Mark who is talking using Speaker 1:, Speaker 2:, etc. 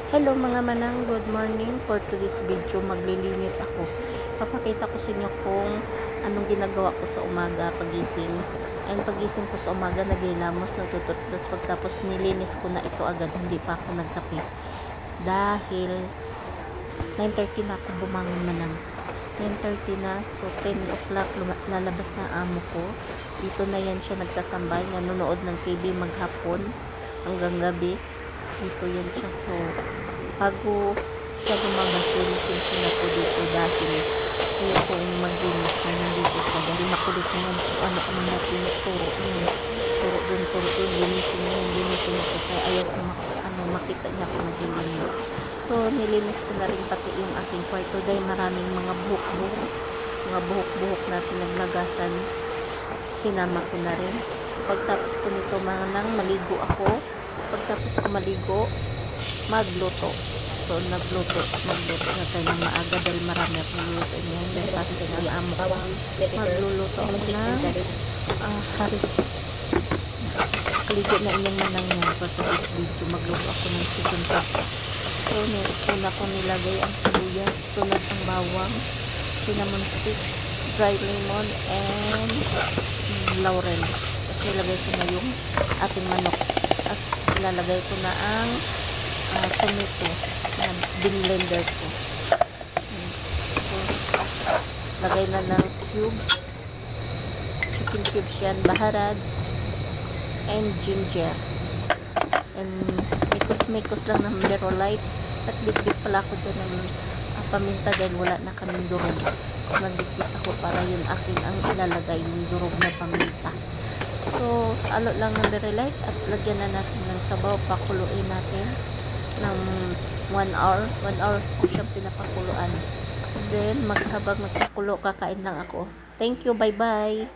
Speaker 1: Hello mga manang, good morning. For today's video, maglilinis ako. Papakita ko sa inyo kung anong ginagawa ko sa umaga pagising. And pagising ko sa umaga, naghilamos, nagtututbrush. Pagtapos nilinis ko na ito agad, hindi pa ako nagkape. Dahil 9:30 na ako bumangon manang. 9:30 na, so 10 o'clock lalabas na amo ko. Dito na yan siya nagtatambay, nanonood ng TV maghapon hanggang gabi. Dito yan siya, so bago siya lumabas, linisin ko na po dito dahil kaya kung maglinis na nandito siya dahil makulit naman kung ano na tinuturo niya, turo dun, linisin niya ko, kaya ayaw ko makita niya kung maglilinis. So nilinis ko na rin pati yung aking kwarto dahil maraming mga buhok na pinaglagasan, sinama ko na rin. Pagtapos ko nito manang, maligo ako. Pagtapos ko maligo, magluto. So magluto na tayo ng maaga dahil marami akong luto niyan dahil fasting ang amo ko. Magluluto ako ng haris. Kaligo na inyong manang yan for today's video. Magluto ako ng chicken pasta. So una ko nilagay ang sibuyas, sunod ang bawang, cinnamon stick, dried lemon, and laurel. Tapos nilagay ko na yung ating manok at ilalagay ko na ang tomato. Yan, binlender ko. Tapos lagay na ng cubes, chicken cubes yan, baharad, and ginger. And mikos lang ng Merolite. At bitbit pala ako dyan ng paminta dahil wala na kaming durog. So nagbitbit ako para yun akin ang ilalagay, yung durog na paminta. So alo lang ng Merolite at lagyan na natin ng sabaw, pakuluin natin ng 1 hour. 1 hour po siyang pinapakuluan. Then habang magpakulo, kakain lang ako. Thank you, bye bye.